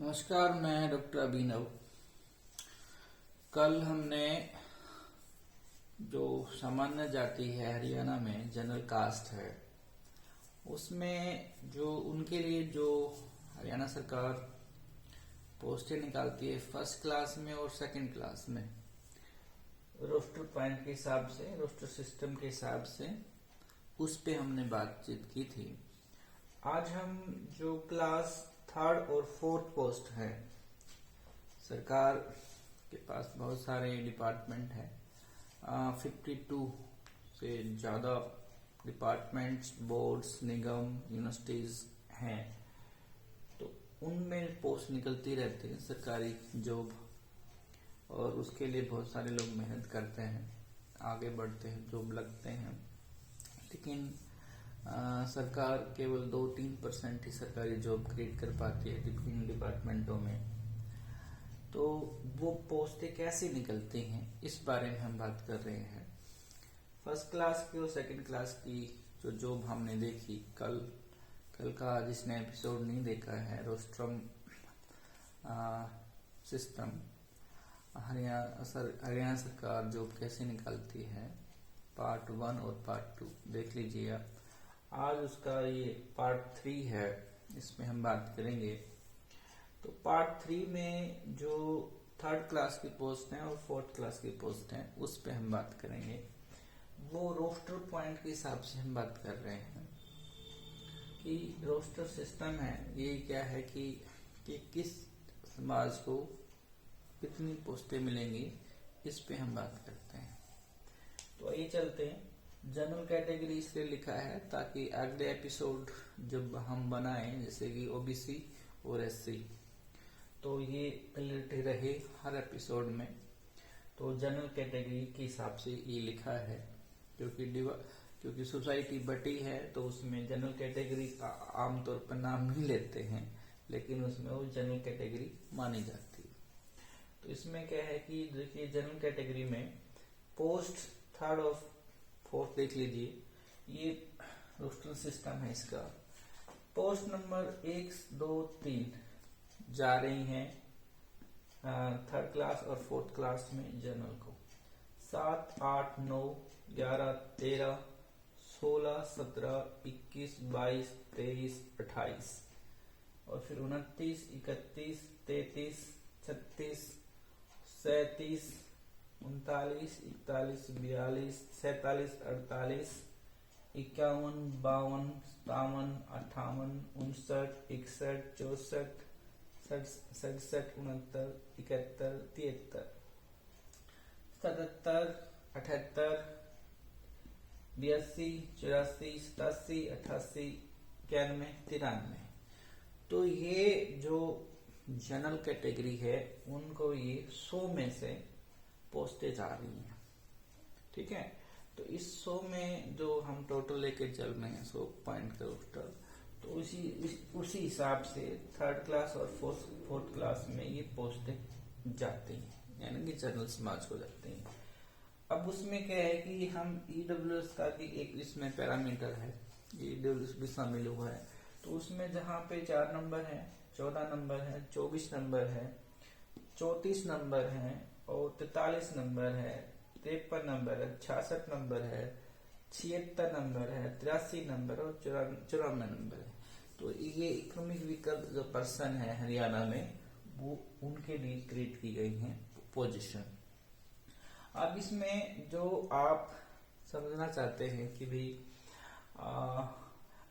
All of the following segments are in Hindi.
नमस्कार, मैं डॉक्टर अभिनव। कल हमने जो सामान्य जाति है हरियाणा में जनरल कास्ट है, उसमें जो उनके लिए जो हरियाणा सरकार पोस्टें निकालती है फर्स्ट क्लास में और सेकंड क्लास में, रोस्टर पॉइंट के हिसाब से, रोस्टर सिस्टम के हिसाब से, उस पे हमने बातचीत की थी। आज हम जो क्लास थर्ड और फोर्थ पोस्ट है, सरकार के पास बहुत सारे डिपार्टमेंट है, 52 से ज़्यादा डिपार्टमेंट्स, बोर्ड्स, निगम, यूनिवर्सिटीज हैं, तो उनमें पोस्ट निकलती रहती है सरकारी जॉब, और उसके लिए बहुत सारे लोग मेहनत करते हैं, आगे बढ़ते हैं, जॉब लगते हैं, लेकिन सरकार केवल 2-3% ही सरकारी जॉब क्रिएट कर पाती है विभिन्न डिपार्टमेंटों में। तो वो पोस्टें कैसे निकलती हैं, इस बारे में हम बात कर रहे हैं। फर्स्ट क्लास की और सेकंड क्लास की जो जॉब हमने देखी कल का, जिसने एपिसोड नहीं देखा है, रोस्ट्रम सिस्टम, हरियाणा सरकार जॉब कैसे निकालती है, पार्ट 1 और पार्ट 2 देख लीजिए आप। आज उसका ये पार्ट 3 है, इसमें हम बात करेंगे। तो पार्ट 3 में जो थर्ड क्लास की पोस्ट है और फोर्थ क्लास की पोस्ट है, उस पे हम बात करेंगे। वो रोस्टर पॉइंट के हिसाब से हम बात कर रहे हैं कि रोस्टर सिस्टम है, ये क्या है कि किस समाज को कितनी पोस्टें मिलेंगी, इस पे हम बात करते हैं। तो ये चलते हैं। जनरल कैटेगरी इसलिए लिखा है ताकि अगले एपिसोड जब हम बनाएं, जैसे कि ओबीसी और एससी, तो ये क्लियरिटी रहे हर एपिसोड में। तो जनरल कैटेगरी के हिसाब से ये लिखा है, क्योंकि सोसाइटी बटी है, तो उसमें जनरल कैटेगरी का आमतौर पर नाम नहीं लेते हैं, लेकिन उसमें वो जनरल कैटेगरी मानी जाती है। तो इसमें क्या है कि देखिए, जनरल कैटेगरी में पोस्ट थर्ड और फोर्थ देख लीजिए, ये रोस्टर सिस्टम है इसका। पोस्ट नंबर 1, 2, 3 जा रही हैं थर्ड क्लास और फोर्थ क्लास में जनरल को। 7, 8, 9, 11, 13, 16, 17, 21, 22, 23, 28, और फिर 29, 31, 33, 36, 37, 39, 41, 42, 47, 48, 51, 52, 57, 58, 59, 61, 64, 67, 69, 71, 73, 77, 78, 82, 84, 87, 88, 91, 93। तो ये जो जनरल कैटेगरी है, उनको ये 100 में से पोस्टें जा रही हैं, ठीक है। तो इस 100 में जो हम टोटल लेके चल रहे हैं 100 पॉइंट का रोस्टर, तो उसी हिसाब से थर्ड क्लास और फोर्थ क्लास में ये पोस्टें जाती हैं, यानी कि जनरल समाज को जाती हैं। अब उसमें क्या है कि हम ईडब्ल्यूएस का भी एक इसमें पैरामीटर है, ईडब्ल्यूएस भी शामिल हुआ है। तो उसमें जहाँ पे 4 नंबर है, 14 नंबर है, 24 नंबर है, 34 नंबर है, और 43 नंबर है, 53 नंबर है, 66 नंबर है, 76 नंबर है, 83 नंबर और 94 नंबर है। तो ये इकोनॉमिक वीकर जो पर्सन है हरियाणा में, वो उनके लिए क्रिएट की गई है पोजीशन। अब इसमें जो आप समझना चाहते हैं कि भाई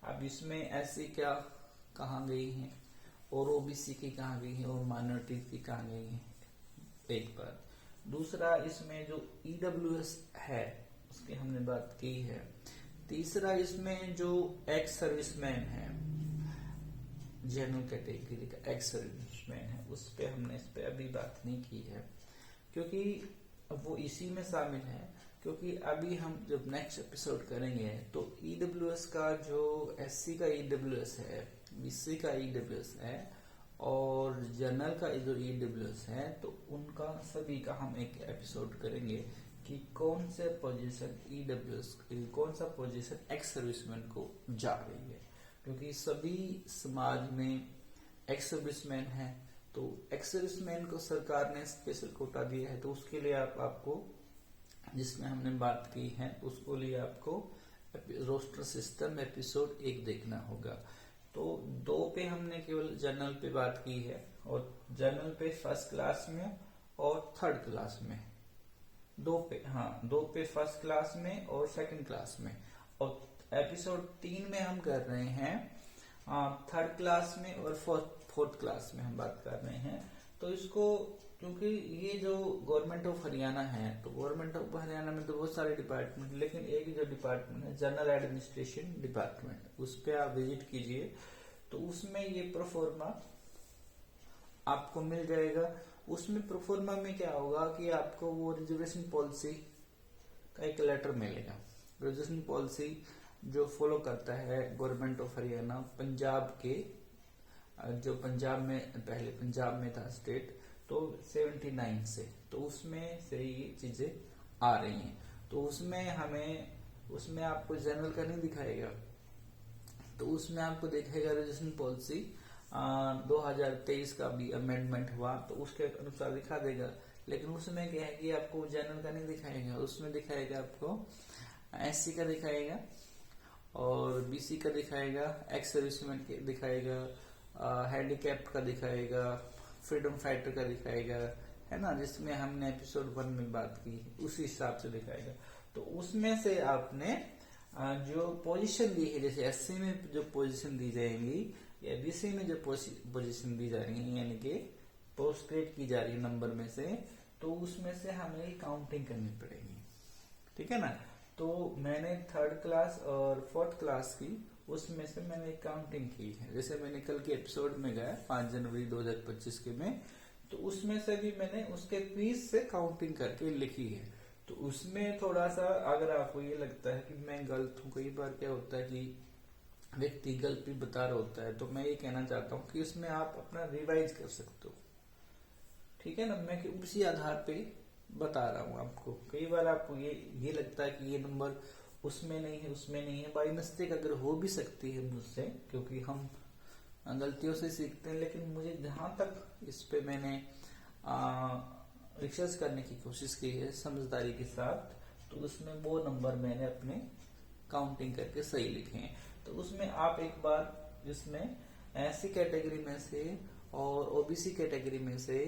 अब इसमें ऐसी क्या कहाँ गई है, और ओबीसी की कहाँ गई है, और माइनॉरिटी की कहाँ गई है, एक बार। दूसरा, इसमें जो ईडब्ल्यूएस है उसकी हमने बात की है। तीसरा, इसमें जो एक्स सर्विसमैन है, जनरल कैटेगरी का एक्स सर्विसमैन है, उस पे हमने इस पे अभी बात नहीं की है, क्योंकि वो इसी में शामिल है। क्योंकि अभी हम जब नेक्स्ट एपिसोड करेंगे, तो ईडब्ल्यूएस का जो एससी का ईडब्ल्यूएस है, बीसी का ईडब्ल्यूएस है, और जनरल का जो ईडब्ल्यूएस है, तो उनका सभी का हम एक एपिसोड करेंगे कि कौन से पोजीशन ईडब्ल्यूएस, कौन सा पोजीशन एक्स सर्विसमैन को जा रही है। क्योंकि सभी समाज में एक्स सर्विसमैन है, तो एक्स सर्विसमैन को सरकार ने स्पेशल कोटा दिया है, तो उसके लिए आपको जिसमें हमने बात की है उसको लिए आपको रोस्टर सिस्टम एपिसोड 1 देखना होगा। तो 2 पे हमने केवल जनरल पे बात की है, और जनरल पे फर्स्ट क्लास में और थर्ड क्लास में, 2 पे फर्स्ट क्लास में और सेकंड क्लास में, और एपिसोड 3 में हम कर रहे हैं थर्ड क्लास में और फोर्थ क्लास में हम बात कर रहे हैं। तो इसको, क्योंकि ये जो गवर्नमेंट ऑफ हरियाणा है, तो गवर्नमेंट ऑफ हरियाणा में तो बहुत सारे डिपार्टमेंट, लेकिन एक जो डिपार्टमेंट है जनरल एडमिनिस्ट्रेशन डिपार्टमेंट, उस पे आप विजिट कीजिए, तो उसमें ये प्रोफॉर्मा आपको मिल जाएगा। उसमें प्रोफॉर्मा में क्या होगा कि आपको वो रिजर्वेशन पॉलिसी का एक लेटर मिलेगा। रिजर्वेशन पॉलिसी जो फॉलो करता है गवर्नमेंट ऑफ हरियाणा पंजाब के, जो पंजाब में पहले पंजाब में था स्टेट, तो 79 से, तो उसमें से ये चीजें आ रही हैं। तो उसमें आपको जनरल का नहीं दिखाएगा, तो उसमें आपको दिखाएगा रजिस्ट्रेशन पॉलिसी 2023 का भी अमेंडमेंट हुआ, तो उसके अनुसार दिखा देगा। लेकिन उसमें क्या है कि आपको जनरल का नहीं दिखाएगा, उसमें दिखाएगा आपको एससी का दिखाएगा और बीसी का दिखाएगा, एक्स सर्विसमैन के दिखाएगा, हैंडीकैप्ड का दिखाएगा, फ्रीडम फाइटर का दिखाएगा, है ना, जिसमें हमने एपिसोड 1 में बात की, उसी हिसाब से दिखाएगा। तो उसमें से आपने जो पोजीशन दी है, जैसे एससी में जो पोजीशन दी जाएंगी या बीसी में जो पोजीशन दी जा रही है, यानी कि पोस्ट ग्रेड की जा रही है नंबर में से, तो उसमें से हमें काउंटिंग करनी पड़ेगी, ठीक है ना। तो मैंने थर्ड क्लास और फोर्थ क्लास की, उसमें से मैंने काउंटिंग की है। जैसे मैंने कल के एपिसोड में गया 5 जनवरी 2025 के में, तो उसमें से भी मैंने उसके पीस से काउंटिंग करके लिखी है। तो उसमें थोड़ा सा अगर आपको ये लगता है कि मैं गलत हूँ, कई बार क्या होता है कि व्यक्ति गलत भी बता रहा होता है, तो मैं ये कहना चाहता हूँ कि उसमें आप अपना रिवाइज कर सकते हो, ठीक है ना। मैं कि उसी आधार पे बता रहा हूँ आपको। कई बार आपको ये लगता है कि ये नंबर उसमें नहीं है, उसमें नहीं है, बाई मिस्टेक अगर हो भी सकती है मुझसे, क्योंकि हम गलतियों से सीखते हैं। लेकिन मुझे जहां तक इस पे मैंने रिसर्च करने की कोशिश की है समझदारी के साथ, तो उसमें वो नंबर मैंने अपने काउंटिंग करके सही लिखे हैं। तो उसमें आप एक बार जिसमें एससी कैटेगरी में से और ओबीसी कैटेगरी में से,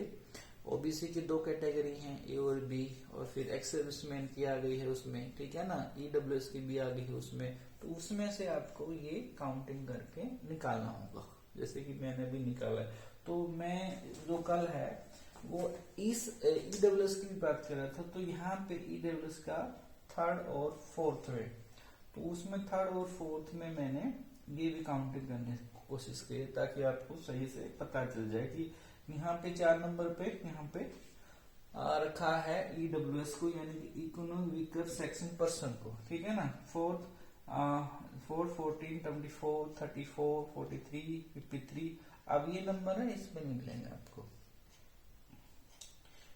ओबीसी की 2 कैटेगरी हैं, ए और बी, और फिर एक्स सर्विसमैन की आ गई है उसमें, ठीक है ना, ईडब्ल्यूएस की भी आ गई है उसमें। तो उसमें से आपको ये काउंटिंग करके निकालना होगा, जैसे कि मैंने भी निकाला है। तो मैं जो कल है वो इस ईडब्ल्यूएस की बात कर रहा था, तो यहाँ पे ईडब्ल्यूएस का थर्ड और फोर्थ है, तो उसमें थर्ड और फोर्थ में मैंने ये भी काउंटिंग करने की कोशिश की, ताकि आपको सही से पता चल जाए कि यहाँ पे 4 नंबर पे यहाँ पे रखा है ईडब्ल्यूएस को, यानी कि इकोनॉमिक वीकर सेक्शन पर्सन को, ठीक है ना। 4, 14, 24, 34, 43, 53, अब ये नंबर है, इसमें नहीं मिलेंगे आपको,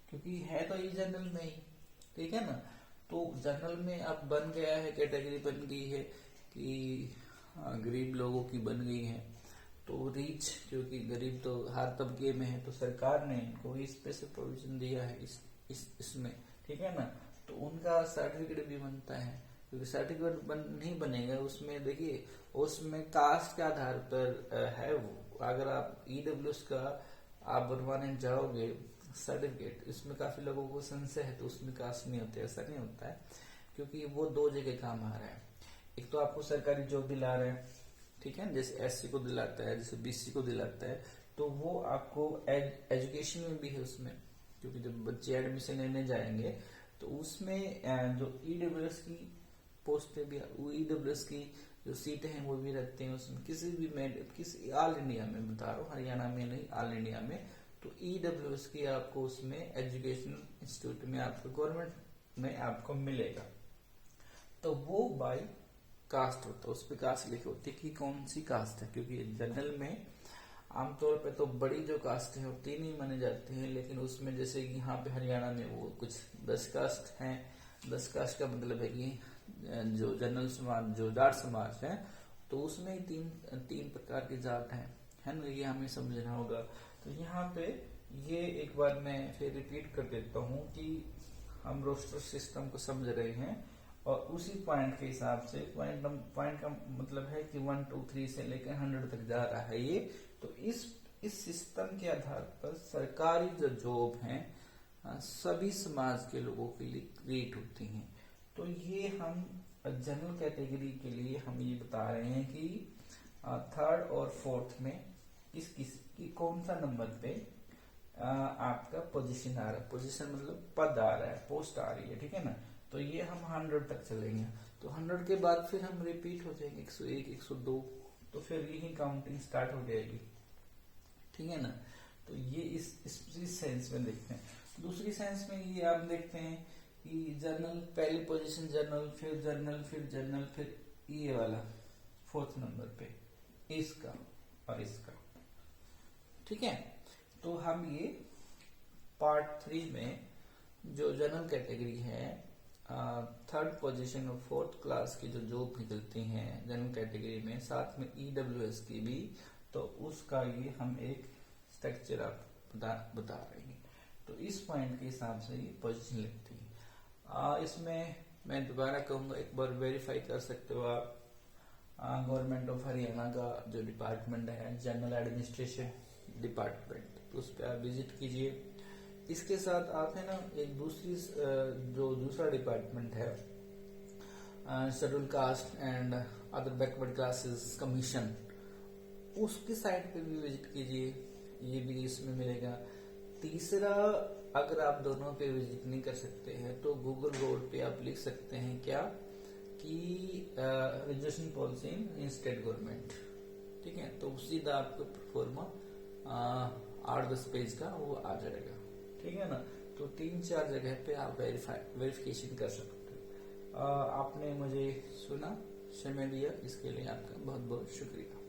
क्योंकि है तो ये जनरल में ही, ठीक है ना। तो जनरल में अब बन गया है, कैटेगरी बन गई है कि गरीब लोगों की बन गई है। तो रीच, क्योंकि गरीब तो हर तबके में है, तो सरकार ने इनको स्पेशल प्रोविजन दिया है इसमें, ठीक है ना। तो उनका सर्टिफिकेट भी बनता है, क्योंकि सर्टिफिकेट नहीं बनेगा उसमें, देखिए उसमें कास्ट के आधार पर है वो। अगर आप ईडब्ल्यूएस का आप बनवाने जाओगे सर्टिफिकेट, इसमें काफी लोगों को संशय है, तो उसमें कास्ट नहीं होते, ऐसा नहीं होता है, क्योंकि वो 2 जगह काम आ रहा है। एक तो आपको सरकारी जॉब दिला रहे हैं, ठीक है, जैसे एससी को दिलाता है, जैसे बीसी को दिलाता है, तो वो आपको एजुकेशन में भी है उसमें, क्योंकि जब बच्चे एडमिशन लेने जाएंगे तो उसमें जो ईडब्ल्यूएस की पोस्ट भी, ईडब्ल्यूएस की जो सीटें हैं वो भी रखते हैं उसमें, किसी ऑल इंडिया में बता रहा हूँ, हरियाणा में नहीं, ऑल इंडिया में। तो ईडब्ल्यूएस की आपको उसमें एजुकेशन इंस्टीट्यूट में आपको गवर्नमेंट में आपको मिलेगा, तो वो बाय कास्ट होता है, उस पर कास्ट लिखी होती है कि कौन सी कास्ट है, क्योंकि जनरल में आमतौर पे तो बड़ी जो कास्ट है वो 3 ही माने जाते हैं, लेकिन उसमें जैसे यहाँ पे हरियाणा में वो कुछ 10 कास्ट हैं। 10 कास्ट का मतलब है कि जो जनरल समाज, जो जाट समाज है, तो उसमें 3 प्रकार की जाट है ना, ये हमें समझना होगा। तो यहाँ पे ये एक बार मैं फिर रिपीट कर देता हूँ कि हम रोस्टर सिस्टम को समझ रहे हैं और उसी पॉइंट के हिसाब से पॉइंट का मतलब है कि 1 2 3 से लेकर 100 तक जा रहा है ये। तो इस सिस्टम के आधार पर सरकारी जो जॉब है सभी समाज के लोगों के लिए क्रिएट होती हैं। तो ये हम जनरल कैटेगरी के लिए हम ये बता रहे हैं कि थर्ड और फोर्थ में किस कौन सा नंबर पे आपका पोजीशन आ रहा है। पोजीशन मतलब पद आ रहा है, पोस्ट आ रही है, ठीक है ना। तो ये हम 100 तक चलेंगे। तो 100 के बाद फिर हम रिपीट हो जाएंगे 101 102, तो फिर यही काउंटिंग स्टार्ट हो जाएगी, ठीक है ना। तो ये इस सेंस में देखते हैं। दूसरी सेंस में ये आप देखते हैं कि जर्नल पहली पोजीशन जर्नल, फिर जर्नल, फिर जर्नल, फिर ये वाला फोर्थ नंबर पे इसका और इसका, ठीक है। तो हम ये पार्ट 3 में जो जनरल कैटेगरी है थर्ड पोजीशन और फोर्थ क्लास की जो जॉब निकलती हैं जनरल कैटेगरी में, साथ में EWS की भी, तो उसका ये हम एक स्ट्रक्चर आप बता रहे हैं। तो इस पॉइंट के हिसाब से ये पोजीशन लिखती है। इसमें मैं दोबारा कहूँगा, एक बार वेरीफाई कर सकते हो आप गवर्नमेंट ऑफ हरियाणा का जो डिपार्टमेंट है जनरल एडमिनिस्ट्रेशन डिपार्टमेंट, तो उस पर आप विजिट कीजिए। इसके साथ आप है ना एक दूसरा डिपार्टमेंट है schedule caste and other backward classes commission, उसकी साइट पे भी विजिट कीजिए, ये भी इसमें मिलेगा। तीसरा, अगर आप दोनों पे विजिट नहीं कर सकते हैं तो गूगल रोड पे आप लिख सकते हैं क्या कि reservation policy in state government, ठीक है। तो सीधा आपको प्रोफॉर्मा 8-10 पेज का वो आ जाएगा, ठीक है ना। तो 3-4 जगह पे आप वेरिफिकेशन कर सकते हो। आपने मुझे सुना, समय दिया, इसके लिए आपका बहुत बहुत शुक्रिया।